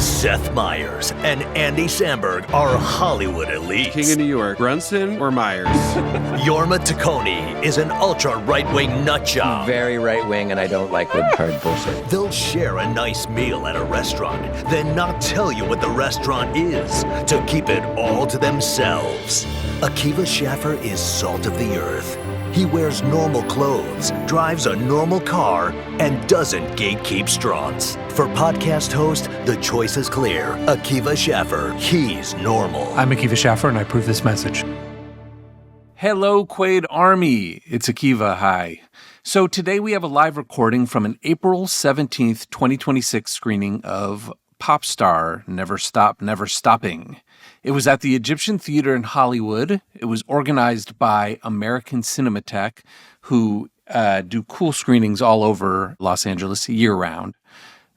Seth Meyers and Andy Samberg are Hollywood elites. King of New York, Brunson or Myers? Yorma Taccone is an ultra right-wing nutjob. Very right-wing, and I don't like libtard bullshit. They'll share a nice meal at a restaurant, then not tell you what the restaurant is to keep it all to themselves. Akiva Schaffer is salt of the earth. He wears normal clothes, drives a normal car, and doesn't gatekeep straws. For podcast host, the choice is clear. Akiva Schaffer, he's normal. I'm Akiva Schaffer, and I approve this message. Hello, Quaid Army. It's Akiva. Hi. So today we have a live recording from an April 17th, 2026 screening of Popstar, Never Stop, Never Stopping. It was at the Egyptian Theater in Hollywood. It was organized by American Cinematheque, who do cool screenings all over Los Angeles year-round.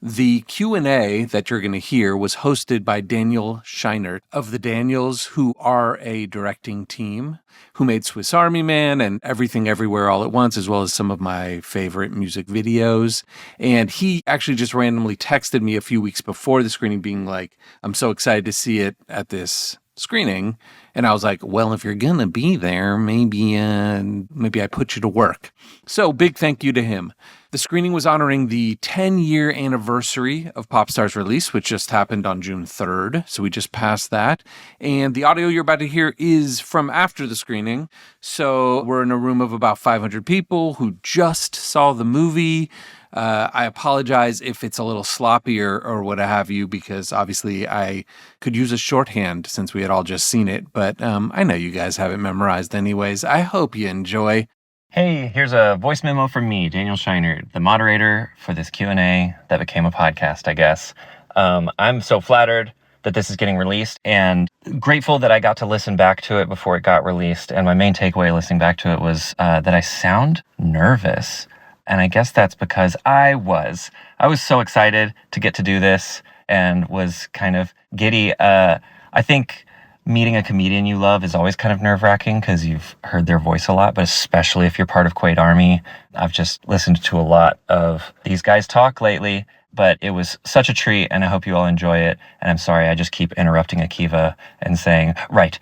The Q&A that you're going to hear was hosted by Daniel Scheinert of the Daniels, who are a directing team, who made Swiss Army Man and Everything Everywhere All at Once, as well as some of my favorite music videos. And he actually just randomly texted me a few weeks before the screening being like, I'm so excited to see it at this screening. And I was like, well, if you're going to be there, maybe I put you to work. So big thank you to him. The screening was honoring the 10-year anniversary of Popstar's release, which just happened on June 3rd. So we just passed that. And the audio you're about to hear is from after the screening. So we're in a room of about 500 people who just saw the movie. I apologize if it's a little sloppy or what have you, because obviously I could use a shorthand since we had all just seen it. But I know you guys have it memorized anyways. I hope you enjoy. Hey, here's a voice memo from me, Daniel Scheinert, the moderator for this Q&A that became a podcast, I guess. I'm so flattered that this is getting released and grateful that I got to listen back to it before it got released. And my main takeaway listening back to it was that I sound nervous. And I guess that's because I was so excited to get to do this and was kind of giddy. I think meeting a comedian you love is always kind of nerve-wracking because you've heard their voice a lot, but especially if you're part of Quaid Army. I've just listened to a lot of these guys talk lately, but it was such a treat, and I hope you all enjoy it. And I'm sorry, I just keep interrupting Akiva and saying, right,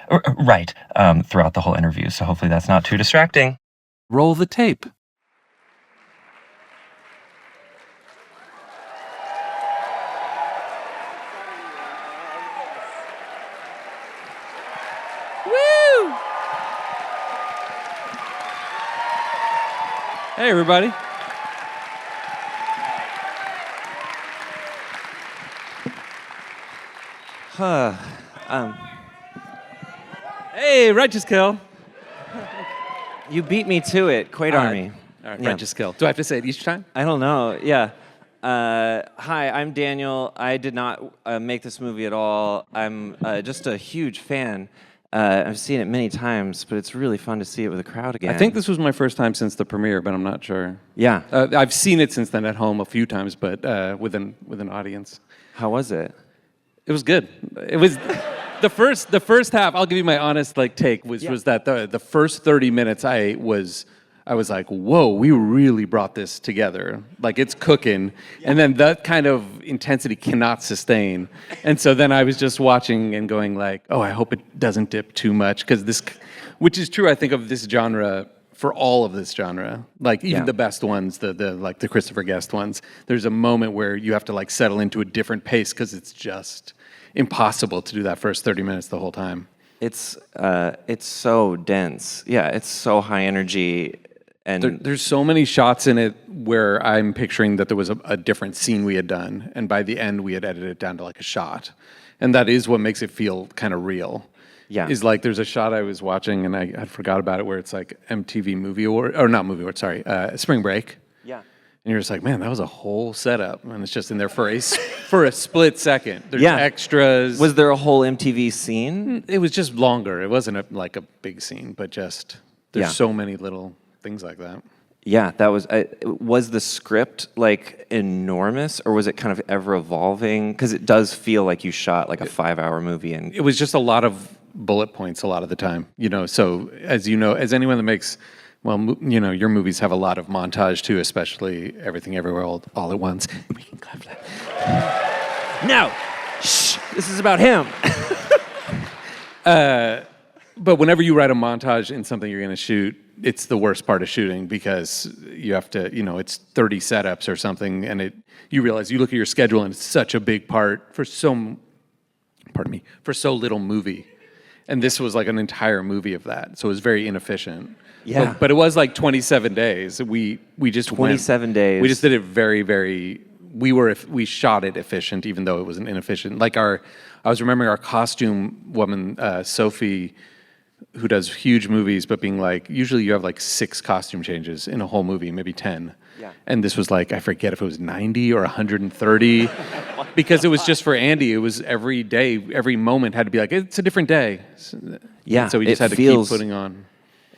throughout the whole interview, so hopefully that's not too distracting. Roll the tape. Hey, everybody. Hey, Righteous Kill. You beat me to it, Quaid Army. All right, Yeah. Righteous Kill. Do I have to say it each time? I don't know. Yeah. Hi, I'm Daniel. I did not make this movie at all. I'm just a huge fan. I've seen it many times, but it's really fun to see it with a crowd again. I think this was my first time since the premiere, but I'm not sure. Yeah. I've seen it since then at home a few times, but with an audience. How was it? It was good. It was the first half. I'll give you my honest take. Was that the first 30 minutes I was like, whoa, we really brought this together. Like, it's cooking. And then that kind of intensity cannot sustain. And so then I was just watching and going like, oh, I hope it doesn't dip too much. Because this, which is true, I think, of this genre, for all of this genre. Like, even the best ones, the Christopher Guest ones, there's a moment where you have to settle into a different pace because it's just impossible to do that first 30 minutes the whole time. It's so dense. Yeah, it's so high energy. And there's so many shots in it where I'm picturing that there was a different scene we had done, and by the end we had edited it down to a shot. And that is what makes it feel kind of real. Yeah. Is there's a shot I was watching, and I forgot about it, where it's MTV Movie Award, or not Movie Award, sorry, Spring Break. Yeah. And you're just like, man, that was a whole setup, and it's just in there for a split second. There's extras. Was there a whole MTV scene? It was just longer. It wasn't a big scene, but just there's so many little things like that. Yeah, that was the script enormous, or was it kind of ever evolving? Because it does feel like you shot a 5-hour movie, and it was just a lot of bullet points a lot of the time. So as anyone that makes, your movies have a lot of montage too, especially Everything Everywhere All at Once. We can clap that. No, This is about him. But whenever you write a montage in something you're going to shoot, it's the worst part of shooting because you have to, it's 30 setups or something, and you realize you look at your schedule and it's such a big part for so little movie. And this was like an entire movie of that, so it was very inefficient. Yeah. But it was like 27 days. We just 27 days. We just did it very, very. We shot it efficient, even though it was an inefficient. I was remembering our costume woman, Sophie, who does huge movies, but being like, usually you have like 6 costume changes in a whole movie, maybe 10. Yeah. And this was like, I forget if it was 90 or 130, because it was just for Andy. It was every day, every moment had to be like, it's a different day. Yeah. And so we just had to keep putting on.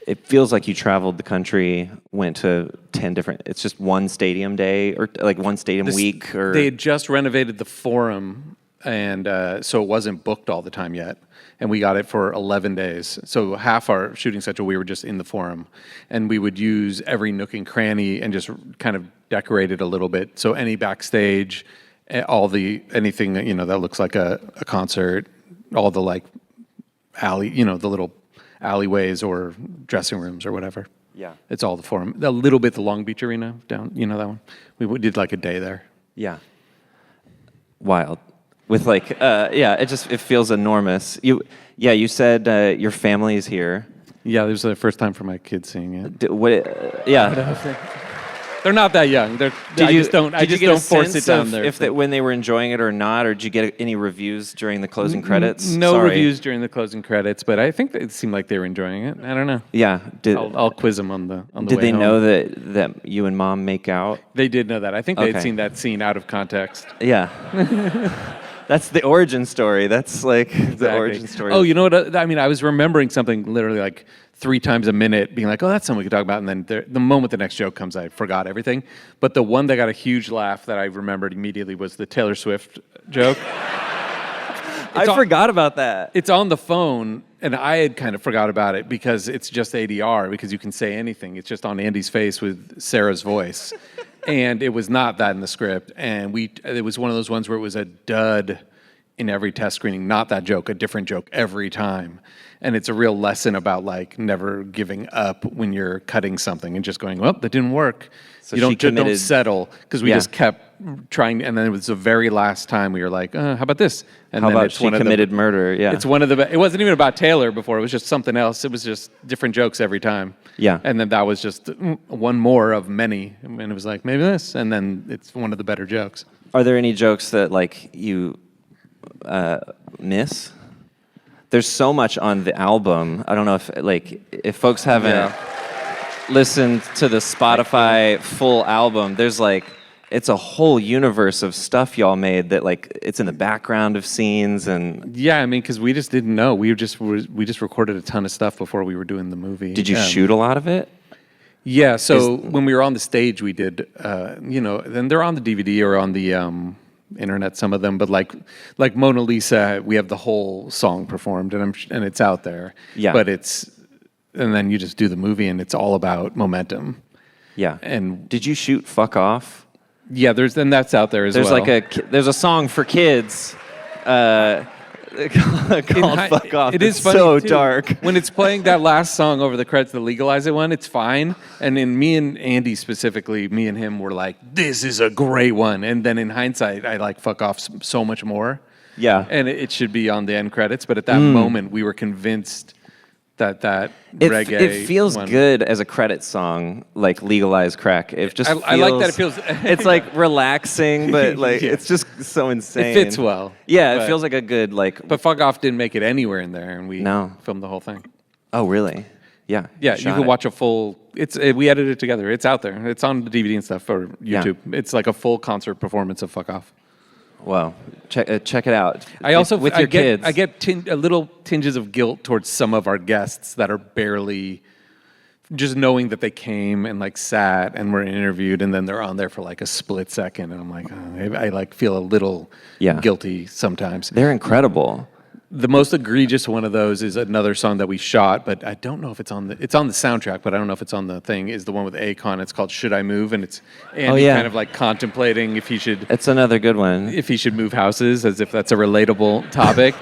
It feels like you traveled the country, went to 10 different. It's just one stadium day or like one stadium week. Or they had just renovated the Forum, and so it wasn't booked all the time yet. And we got it for 11 days. So half our shooting schedule, we were just in the Forum, and we would use every nook and cranny and just kind of decorate it a little bit. So any backstage, anything that looks like a concert, all the like alley, the little alleyways or dressing rooms or whatever. Yeah. It's all the Forum. A little bit the Long Beach Arena down, that one. We did like a day there. Yeah. Wild. With like, it feels enormous. You said your family's here. Yeah, this was the first time for my kids seeing it. They're not that young. I just don't force it down there. When they were enjoying it or not, or did you get any reviews during the closing credits? No reviews during the closing credits, but I think it seemed like they were enjoying it. I don't know. Yeah. I'll quiz them on the way home. Did they know that you and Mom make out? They did know that. I think they had seen that scene out of context. Yeah. That's the origin story. That's like the origin story. Oh, you know what? I mean, I was remembering something literally like 3 times a minute, being like, oh, that's something we could talk about. And then the moment the next joke comes, I forgot everything. But the one that got a huge laugh that I remembered immediately was the Taylor Swift joke. I forgot about that. It's on the phone, and I had kind of forgot about it because it's just ADR, because you can say anything. It's just on Andy's face with Sarah's voice. And it was not that in the script. And it was one of those ones where it was a dud in every test screening, not that joke, a different joke every time. And it's a real lesson about like never giving up when you're cutting something and just going, well, that didn't work. So you don't settle, because we just kept trying. And then it was the very last time we were like, how about this? And how then about she committed murder? Yeah. It's one of the. It wasn't even about Taylor before. It was just something else. It was just different jokes every time. Yeah. And then that was just one more of many. And it was like, maybe this. And then it's one of the better jokes. Are there any jokes that like you miss? There's so much on the album. I don't know if folks haven't listened to the Spotify full album, there's like, it's a whole universe of stuff y'all made that like it's in the background of scenes. And yeah, I mean, because we just didn't know. We just recorded a ton of stuff before we were doing the movie. Did you shoot a lot of it? Yeah. So when we were on the stage, we did. Then they're on the DVD or on the internet, some of them. But like Mona Lisa, we have the whole song performed, and it's out there. Yeah. But and then you just do the movie, and it's all about momentum. Yeah. And did you shoot "Fuck Off"? Yeah, that's out there as well. There's a song for kids called "Fuck Off." It is it's funny so too. dark. When it's playing that last song over the credits, the Legalize It one, it's fine. And in me and Andy specifically, me and him were like, this is a great one. And then in hindsight, I like "Fuck Off" so much more. Yeah. And it should be on the end credits. But at that moment, we were convinced that reggae. It feels one. good as a credit song, like "Legalize Crack." It just I like that it feels. It's like relaxing, but like it's just so insane. It fits well. Yeah, it feels like a good like. But "Fuck Off" didn't make it anywhere in there, and we filmed the whole thing. Oh, really? Yeah. Yeah, you can watch a full. We edited it together. It's out there. It's on the DVD and stuff for YouTube. Yeah. It's like a full concert performance of "Fuck Off." Wow, check it out. I also with your kids. I get a little tinges of guilt towards some of our guests that are barely, just knowing that they came and like sat and were interviewed, and then they're on there for like a split second, and I'm like, I like feel a little guilty sometimes. They're incredible. The most egregious one of those is another song that we shot, but I don't know if it's on the soundtrack, but I don't know if it's on the thing, is the one with Akon. It's called Should I Move? And it's Andy kind of like contemplating if he should... It's another good one. If he should move houses, as if that's a relatable topic.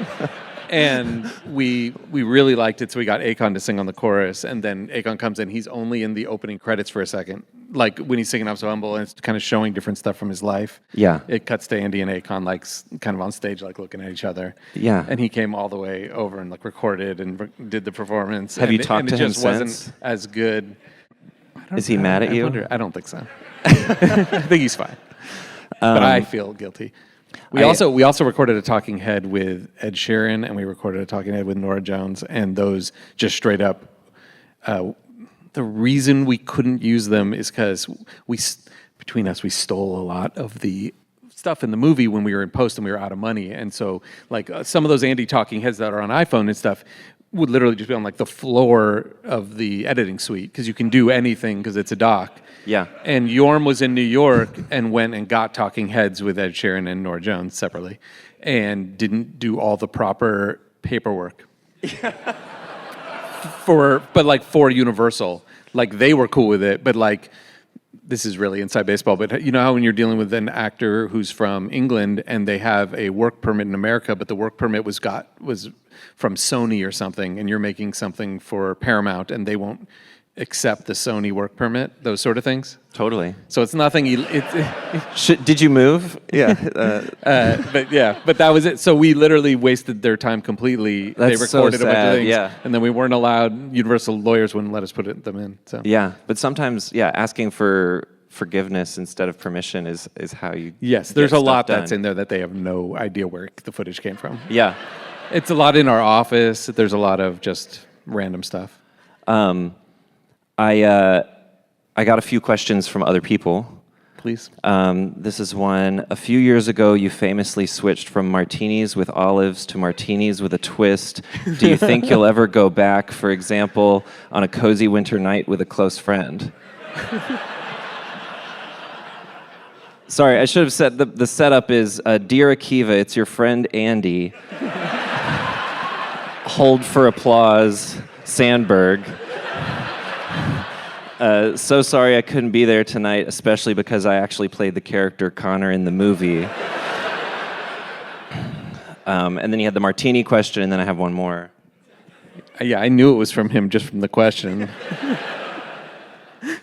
And we really liked it, so we got Akon to sing on the chorus, and then Akon comes in. He's only in the opening credits for a second. Like when he's singing I'm So Humble, and it's kind of showing different stuff from his life. Yeah. It cuts to Andy and Akon like kind of on stage, like looking at each other. Yeah. And he came all the way over and like recorded and did the performance. Have you talked to him since? It just wasn't as good. Is he mad at you? I don't think so. I think he's fine. But I feel guilty. We also recorded a talking head with Ed Sheeran, and we recorded a talking head with Norah Jones, and those just straight up. The reason we couldn't use them is because between us we stole a lot of the stuff in the movie when we were in post and we were out of money, and so like some of those Andy talking heads that are on iPhone and stuff would literally just be on like the floor of the editing suite because you can do anything because it's a doc. Yeah. And Yorm was in New York and went and got talking heads with Ed Sheeran and Norah Jones separately and didn't do all the proper paperwork. for Universal. Like they were cool with it, but like this is really inside baseball, but you know how when you're dealing with an actor who's from England and they have a work permit in America, but the work permit was from Sony or something, and you're making something for Paramount and they won't accept the Sony work permit, those sort of things. Totally. So it's nothing. Did you move? Yeah. But that was it. So we literally wasted their time completely. That's they recorded so a bunch of sad, things, yeah. and then we weren't allowed. Universal lawyers wouldn't let us put them in. So Yeah, but sometimes, asking for forgiveness instead of permission is how you. Yes, there's a lot that's in there that they have no idea where the footage came from. Yeah. It's a lot in our office. There's a lot of just random stuff. I got a few questions from other people. Please. This is one. A few years ago, you famously switched from martinis with olives to martinis with a twist. Do you think you'll ever go back, for example, on a cozy winter night with a close friend? Sorry, I should have said the setup is, Dear Akiva, it's your friend Andy. Hold for applause, Sandberg. So sorry I couldn't be there tonight, especially because I actually played the character Connor in the movie. And then you had the martini question, and then I have one more. Yeah, I knew it was from him just from the question.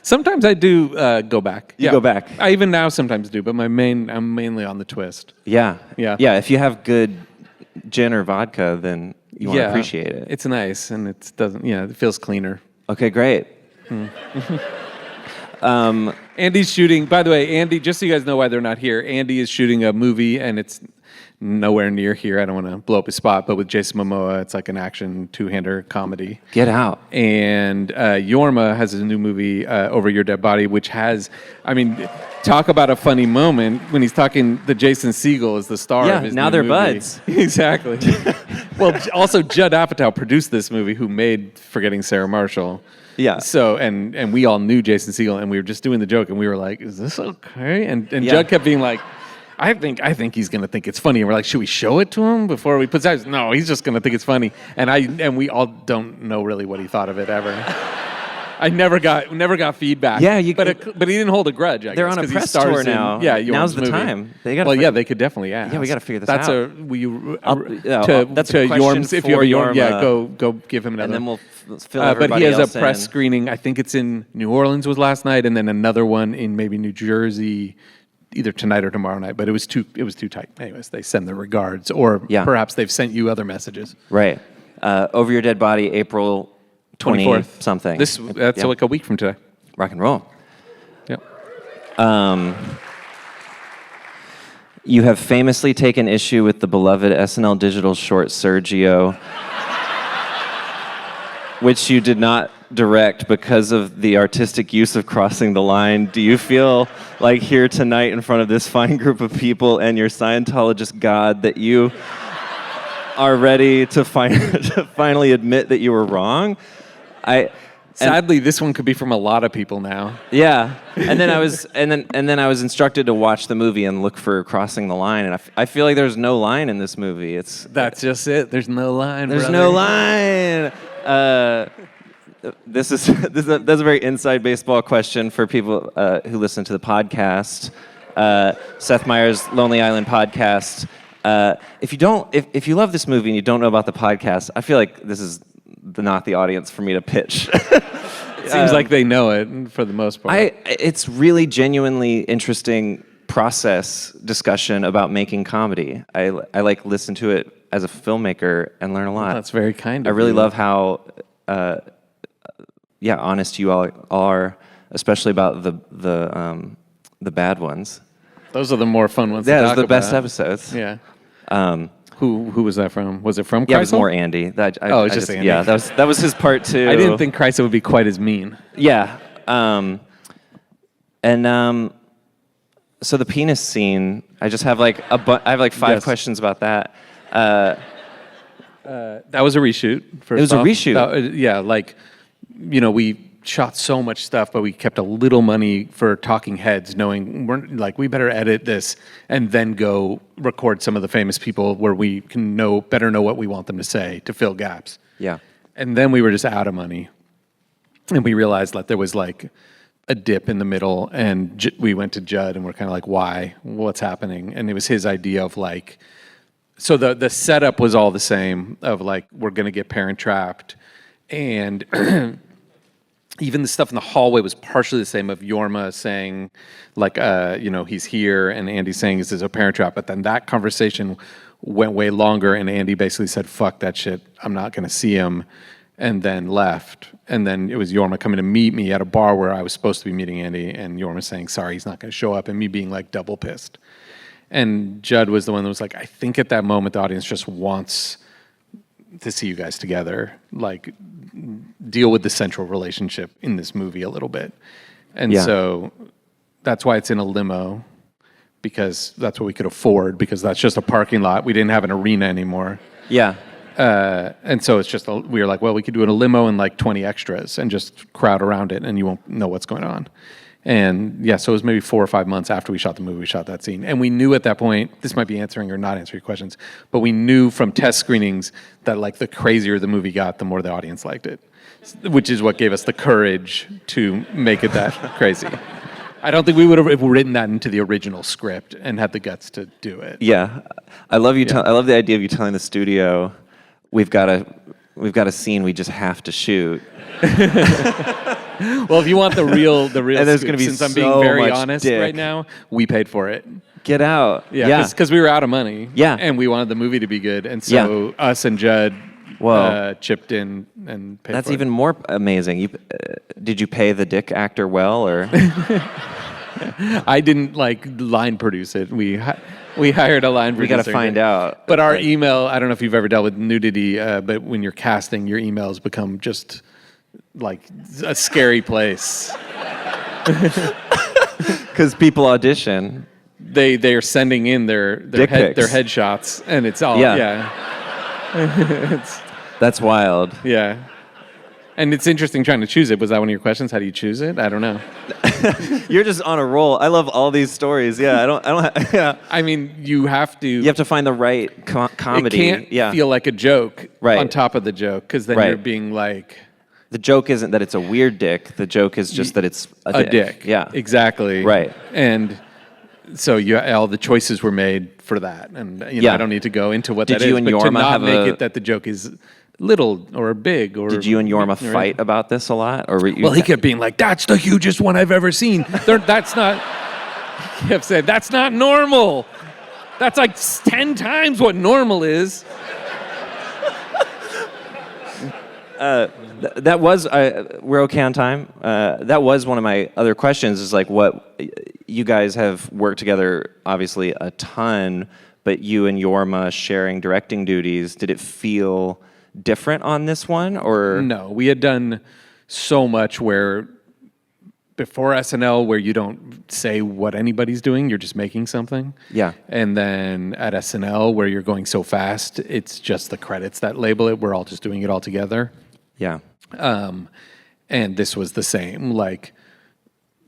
Sometimes I do go back. You go back. I even now sometimes do, but I'm mainly on the twist. Yeah. Yeah. Yeah, if you have good gin or vodka, then you want to appreciate it. It's nice, and it feels cleaner. Okay, great. Andy's shooting, by the way, Andy, just so you guys know why they're not here, Andy is shooting a movie, and it's nowhere near here. I don't want to blow up his spot, but with Jason Momoa, it's like an action two-hander comedy. Get out. And Yorma has a new movie, Over Your Dead Body, which has, talk about a funny moment when he's talking, the Jason Segel is the star of his now new they're movie. buds. Exactly. Well, also Judd Apatow produced this movie, who made Forgetting Sarah Marshall. Yeah. So and we all knew Jason Segel, and we were just doing the joke, and we were like, "Is this okay?" And Judd kept being like, "I think he's gonna think it's funny." And we're like, "Should we show it to him before we put it?" No, he's just gonna think it's funny. And we all don't know really what he thought of it ever. I never got feedback. Yeah, but he didn't hold a grudge. I They're guess, on a 'cause he press stars tour in- now. Yeah, Yorm's Now's the movie. time. They they could definitely ask. Yeah, we gotta figure this that's out. That's a question Yorm's. If for you have a Yorm, Yorma. go give him another. And then we'll fill everybody But he has else a press in. screening. I think it's in New Orleans was last night, and then another one in maybe New Jersey, either tonight or tomorrow night. But it was too tight. Anyways, they send their regards, or perhaps they've sent you other messages. Right. Over Your Dead Body, April 24th something. That's like a week from today. Rock and roll. Yeah. You have famously taken issue with the beloved SNL digital short Sergio, which you did not direct because of the artistic use of crossing the line. Do you feel like here tonight in front of this fine group of people and your Scientologist God that you are ready to finally admit that you were wrong? Sadly, this one could be from a lot of people now. Yeah, and then I was instructed to watch the movie and look for crossing the line, and I feel like there's no line in this movie. That's just it. There's no line. There's brother. no line. That's a very inside baseball question for people who listen to the podcast, Seth Meyers' Lonely Island podcast. If you love this movie and you don't know about the podcast, I feel like this is not the audience for me to pitch. It seems like they know it for the most part. It's really genuinely interesting process discussion about making comedy. I like listen to it as a filmmaker and learn a lot. That's very kind of I really you. love how honest you all are, especially about the bad ones. Those are the more fun ones. Yeah, to those talk are the best about. episodes. Yeah. Who was that from? Was it from Kreisel? Yeah, it was more Andy. It's just Andy. Yeah, that was his part too. I didn't think Kreisel would be quite as mean. Yeah, so the penis scene. I just have like I have like 5 Yes. questions about that. That was a reshoot. It was a reshoot. Yeah, like, we shot so much stuff, but we kept a little money for talking heads, knowing we better edit this and then go record some of the famous people where we can better know what we want them to say to fill gaps. Yeah. And then we were just out of money, and we realized that there was like a dip in the middle, and we went to Judd and we're kind of like, why? What's happening? And it was his idea of like, so the setup was all the same of like, we're going to get Parent Trapped, and even the stuff in the hallway was partially the same of Yorma saying like, he's here, and Andy saying, is this a Parent Trap? But then that conversation went way longer, and Andy basically said, fuck that shit, I'm not going to see him, and then left. And then it was Yorma coming to meet me at a bar where I was supposed to be meeting Andy, and Yorma saying, sorry, he's not going to show up, and me being like double pissed. And Judd was the one that was like, I think at that moment the audience just wants to see you guys together, like deal with the central relationship in this movie a little bit. And so that's why it's in a limo, because that's what we could afford, because that's just a parking lot. We didn't have an arena anymore. Yeah. And so it's just, we were like, well, we could do it in a limo and like 20 extras and just crowd around it and you won't know what's going on. And yeah, so it was maybe 4 or 5 months after we shot the movie, we shot that scene. And we knew at that point, this might be answering or not answering your questions, but we knew from test screenings that like the crazier the movie got, the more the audience liked it, which is what gave us the courage to make it that crazy. I don't think we would have written that into the original script and had the guts to do it. Yeah. I love you. I love the idea of you telling the studio, we've got a scene we just have to shoot. Well, if you want the real, and there's scoop, gonna be since I'm so being very much honest dick. right now, we paid for it. Get out. Yeah, because we were out of money. Yeah. And we wanted the movie to be good, and so us and Judd chipped in and paid That's for even it. more amazing. Did you pay the dick actor well, or? I didn't line produce it. We hired a line producer. We got to find out. But our email, I don't know if you've ever dealt with nudity, but when you're casting, your emails become just like a scary place. Because people audition. They are sending in their headshots, and it's all That's wild. Yeah. And it's interesting trying to choose it. Was that one of your questions? How do you choose it? I don't know. You're just on a roll. I love all these stories. Yeah, I don't. Yeah. I mean, you have to find the right comedy. It can't feel like a joke on top of the joke, because then you're being like. The joke isn't that it's a weird dick. The joke is just that it's a dick. Yeah. Exactly. Right. And so all the choices were made for that, and I don't need to go into what Did that you is. and But to Yorma not have make it that the joke is little or big or. Did you and Yorma fight about this a lot, or were you? Well, he kept being like, "That's the hugest one I've ever seen." That's not. He kept saying, "That's not normal. That's like 10 times what normal is." That was we're okay on time. That was one of my other questions. Is like, what you guys have worked together, obviously a ton, but you and Yorma sharing directing duties. Did it feel different on this one, or no? We had done so much where before SNL, where you don't say what anybody's doing, you're just making something. Yeah. And then at SNL, where you're going so fast, it's just the credits that label it. We're all just doing it all together. Yeah. And this was the same. Like,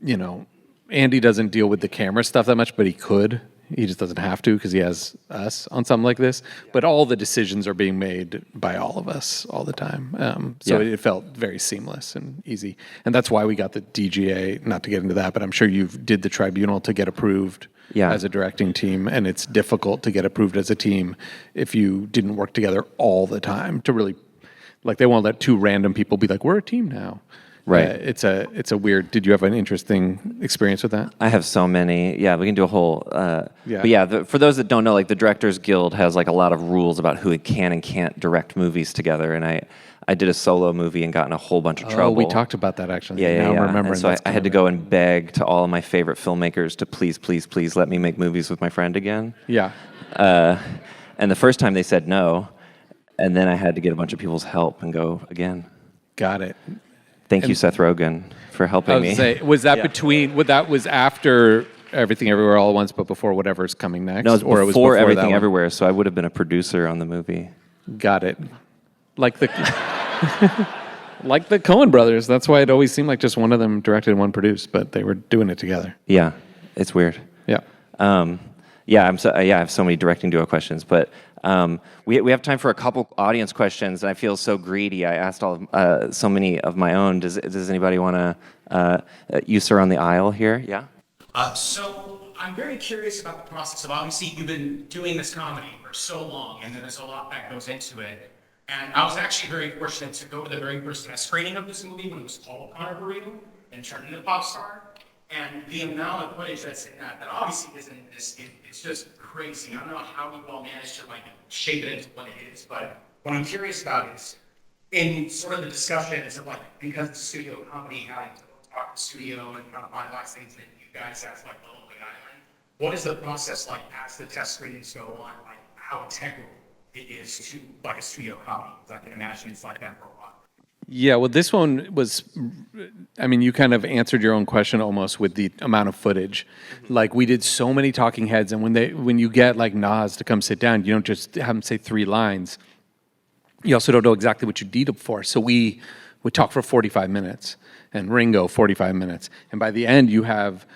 you know, Andy doesn't deal with the camera stuff that much, but he could. He just doesn't have to because he has us on something like this. But all the decisions are being made by all of us all the time. So it felt very seamless and easy. And that's why we got the DGA, not to get into that, but I'm sure you did the tribunal to get approved as a directing team. And it's difficult to get approved as a team if you didn't work together all the time to really, like, they won't let two random people be like, we're a team now. Right. It's a weird. Did you have an interesting experience with that? I have so many. Yeah, we can do a whole. But yeah, for those that don't know, like the Directors Guild has like a lot of rules about who can and can't direct movies together. And I did a solo movie and got in a whole bunch of trouble. Oh, we talked about that actually. Yeah. Now I'm remembering. And so I had to go and beg to all of my favorite filmmakers to please let me make movies with my friend again. Yeah. And the first time they said no, and then I had to get a bunch of people's help and go again. Got it. Thank you, Seth Rogen, for helping me. Was that between? That was after Everything Everywhere All at Once, but before whatever's coming next? No, it was or before that Everything one? Everywhere, so I would have been a producer on the movie. Got it. Like the like the Coen brothers. That's why it always seemed like just one of them directed and one produced, but they were doing it together. Yeah, it's weird. Yeah. I have so many directing duo questions, but we have time for a couple audience questions, and I feel so greedy. I asked so many of my own. Does anybody want to? You, sir, on the aisle here. Yeah. So I'm very curious about the process of, obviously you've been doing this comedy for so long, and there's a lot that goes into it. And I was actually very fortunate to go to the very first screening of this movie when it was called Connor Burrito and turned into Popstar. And the amount of footage that's in that obviously isn't this, it's just crazy. I don't know how you all managed to like shape it into what it is, but what I'm curious about is, in sort of the discussion, is it like, because it's studio comedy, having to talk to the studio and kind of finalize things that you guys have like Little Big Island, what is the process like as the test screenings go on, like how integral it is to like a studio comedy? Because I can imagine it's like that for a while. Yeah, well, this one was, I mean, you kind of answered your own question almost with the amount of footage. Like, we did so many talking heads, and when you get, like, Nas to come sit down, you don't just have him say 3 lines. You also don't know exactly what you need him for. So we would talk for 45 minutes, and Ringo, 45 minutes. And by the end, you have,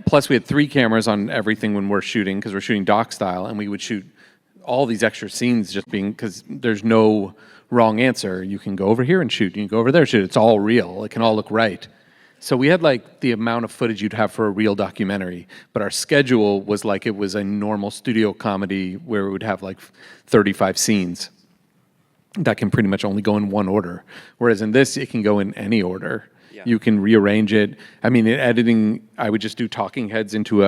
plus we had 3 cameras on everything when we're shooting, because we're shooting doc style, and we would shoot all these extra scenes just being, because there's no wrong answer. You can go over here and shoot. You can go over there and shoot. It's all real. It can all look right. So we had like the amount of footage you'd have for a real documentary, but our schedule was like it was a normal studio comedy where we would have like 35 scenes that can pretty much only go in one order. Whereas in this, it can go in any order. Yeah. You can rearrange it. I mean, in editing, I would just do talking heads into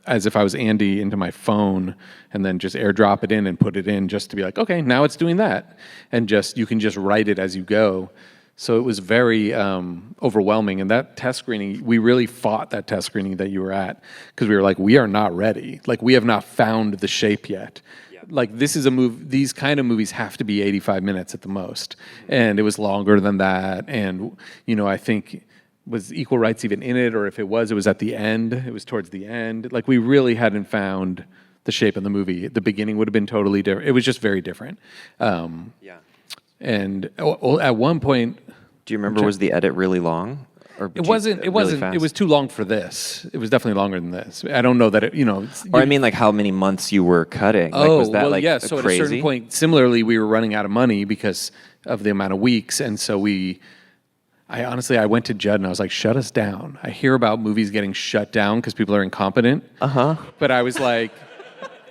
as if I was Andy, into my phone, and then just airdrop it in and put it in just to be like, okay, now it's doing that. And you can just write it as you go. So it was very overwhelming. And that test screening, we really fought that test screening that you were at, because we were like, we are not ready. Like, we have not found the shape yet. Yeah. Like, this is a movie, these kind of movies have to be 85 minutes at the most. And it was longer than that. And, you know, I think, was Equal Rights even in it? Or if it was at the end. It was towards the end. Like, we really hadn't found the shape of the movie. The beginning would have been totally different. It was just very different. And at one point, do you remember, was the edit really long? Or it wasn't. It was too long for this. It was definitely longer than this. I don't know that it. You know. Or I mean, like how many months you were cutting? Like, was that like yeah. So crazy? At a certain point, similarly, we were running out of money because of the amount of weeks, and so I went to Judd and I was like, shut us down. I hear about movies getting shut down because people are incompetent. But I was like,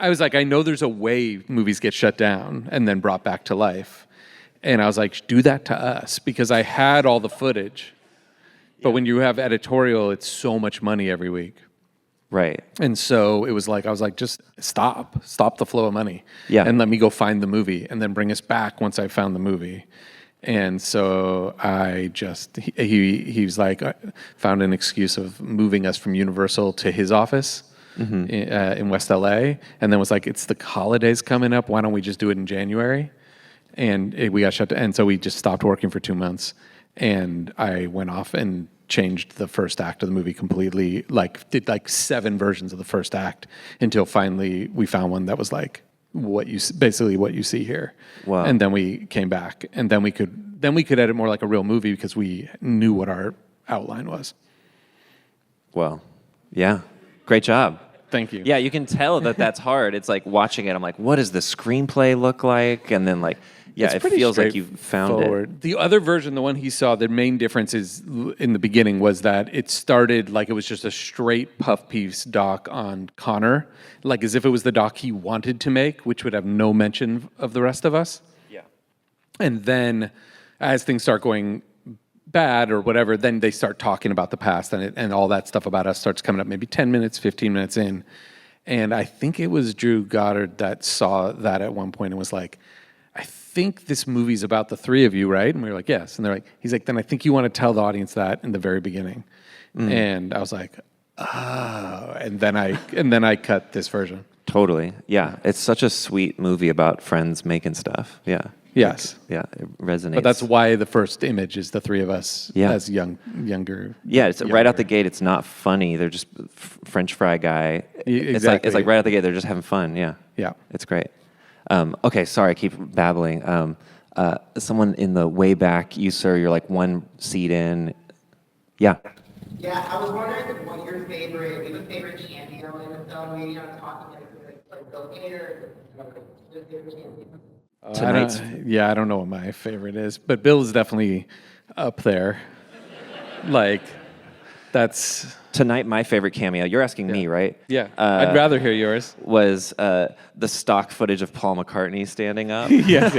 I know there's a way movies get shut down and then brought back to life. And I was like, do that to us, because I had all the footage. But when you have editorial, it's so much money every week. Right. And so it was like, I was like, just stop the flow of money. Yeah. And let me go find the movie and then bring us back once I found the movie. And so he was like, found an excuse of moving us from Universal to his office in West LA. And then was like, it's the holidays coming up. Why don't we just do it in January? And we got shut down. And so we just stopped working for 2 months. And I went off and changed the first act of the movie completely, did 7 versions of the first act until finally we found one that was like basically what you see here. Wow. And then we came back, and then then we could edit more like a real movie because we knew what our outline was. Well, yeah. Great job. Thank you. Yeah, you can tell that that's hard. It's like watching it, I'm like, what does the screenplay look like? And then like, yeah, It's it pretty feels like you found it. straightforward. The other version, the one he saw, the main difference is in the beginning was that it started like it was just a straight puff piece doc on Connor, like as if it was the doc he wanted to make, which would have no mention of the rest of us. Yeah. And then as things start going bad or whatever, then they start talking about the past and all that stuff about us starts coming up maybe 10 minutes, 15 minutes in. And I think it was Drew Goddard that saw that at one point and was like, I think this movie's about the three of you, right? And we were like, yes. And they're like, he's like, then I think you want to tell the audience that in the very beginning. And I was like, oh. And then I cut this version. Totally. Yeah. It's such a sweet movie about friends making stuff. Yeah. Yes. Yeah. It resonates. But that's why the first image is the three of us as younger. Yeah, it's right out the gate. It's not funny. They're just French fry guy. Exactly. It's like right out the gate. They're just having fun. Yeah. Yeah. It's great. Okay, sorry, I keep babbling. Someone in the way back, you sir, you're like one seat in. Yeah. Yeah, I was wondering what your favorite cameo in the film. Maybe I'm talking like Bill Hader. I don't know what my favorite is, but Bill is definitely up there. Like, that's... Tonight, my favorite cameo, you're asking me, right? Yeah, I'd rather hear yours. Was the stock footage of Paul McCartney standing up. Yes.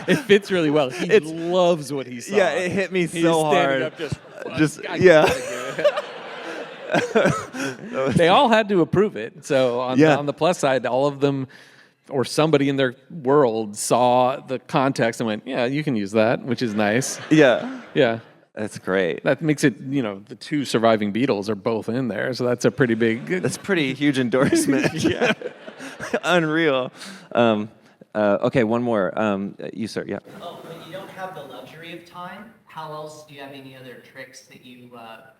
It fits really well. He loves what he saw. Yeah, it hit me He's so standing hard. up Just yeah. They all had to approve it. So on the plus side, all of them or somebody in their world saw the context and went, yeah, you can use that, which is nice. Yeah. Yeah. That's great. That makes it, the two surviving Beatles are both in there, so that's a pretty big... That's pretty huge endorsement. Yeah. Unreal. Okay, one more. You, sir, yeah. Oh, when you don't have the luxury of time, how else do you have any other tricks that you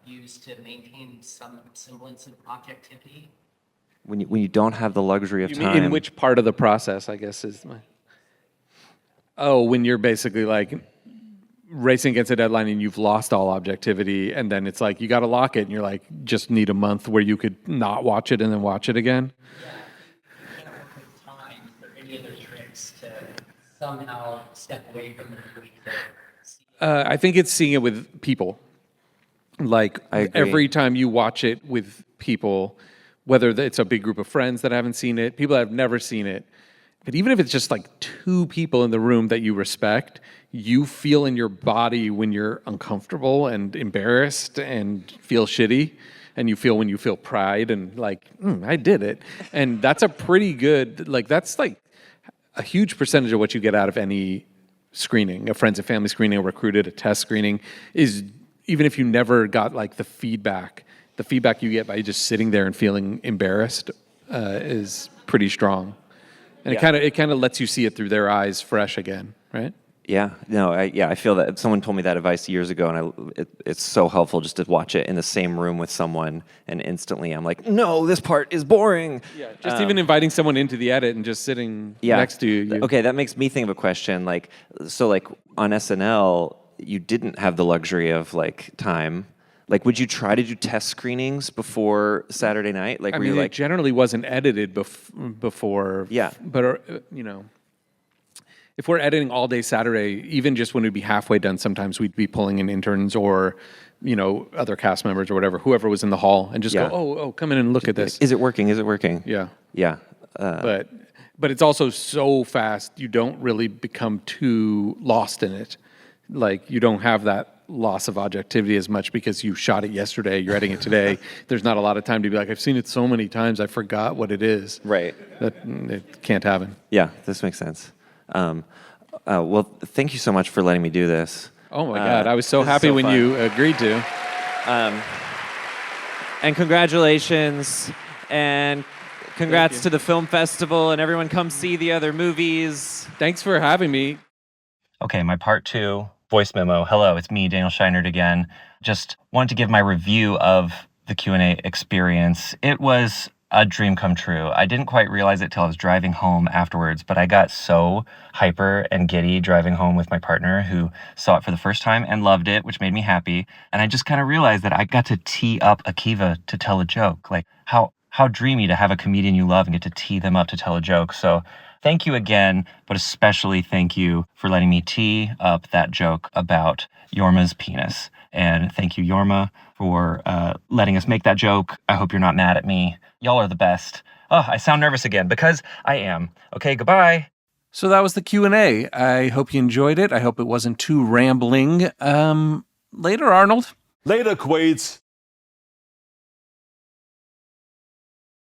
use to maintain some semblance of objectivity? When you don't have the luxury of time. In which part of the process, I guess, is my... Oh, when you're basically like... racing against a deadline and you've lost all objectivity, and then it's like you got to lock it and you're like just need a month where you could not watch it and then watch it again. Yeah. You can't work with time or any other tricks to somehow step away from the movie. I think it's seeing it with people. Like every time you watch it with people, whether it's a big group of friends that haven't seen it, people that have never seen it, but even if it's just like two people in the room that you respect, you feel in your body when you're uncomfortable and embarrassed and feel shitty. And you feel when you feel pride and like, I did it. And that's a pretty good, like that's like a huge percentage of what you get out of any screening, a friends and family screening, a recruited, a test screening, is even if you never got like the feedback you get by just sitting there and feeling embarrassed is pretty strong. And it kind of lets you see it through their eyes fresh again, right? Yeah, no, I feel that someone told me that advice years ago, and it's so helpful just to watch it in the same room with someone, and instantly I'm like, no, this part is boring. Yeah, just even inviting someone into the edit and just sitting next to you. Okay, that makes me think of a question. Like, so like on SNL, you didn't have the luxury of like time. Like, would you try to do test screenings before Saturday night? Like, it generally wasn't edited before. Yeah, but if we're editing all day Saturday, even just when we'd be halfway done, sometimes we'd be pulling in interns or, other cast members or whatever, whoever was in the hall, and just go, oh, come in and look at this. Is it working? Is it working? Yeah. Yeah. But it's also so fast, you don't really become too lost in it. Like, you don't have that loss of objectivity as much because you shot it yesterday, you're editing it today. There's not a lot of time to be like, I've seen it so many times, I forgot what it is. Right. That it can't happen. Yeah, this makes sense. Well, thank you so much for letting me do this. Oh my God, I was so happy when you agreed to. And congratulations, and congrats to the film festival, and everyone come see the other movies. Thanks for having me. Okay, my part 2, voice memo. Hello, it's me, Daniel Scheinert again. Just wanted to give my review of the Q&A experience. It was a dream come true. I didn't quite realize it till I was driving home afterwards, but I got so hyper and giddy driving home with my partner who saw it for the first time and loved it, which made me happy. And I just kind of realized that I got to tee up Akiva to tell a joke. Like how dreamy to have a comedian you love and get to tee them up to tell a joke. So thank you again, but especially thank you for letting me tee up that joke about Yorma's penis. And thank you, Yorma, for letting us make that joke. I hope you're not mad at me. Y'all are the best. Oh, I sound nervous again because I am. Okay, goodbye. So that was the Q&A. I hope you enjoyed it. I hope it wasn't too rambling. Later, Arnold. Later, Quaid.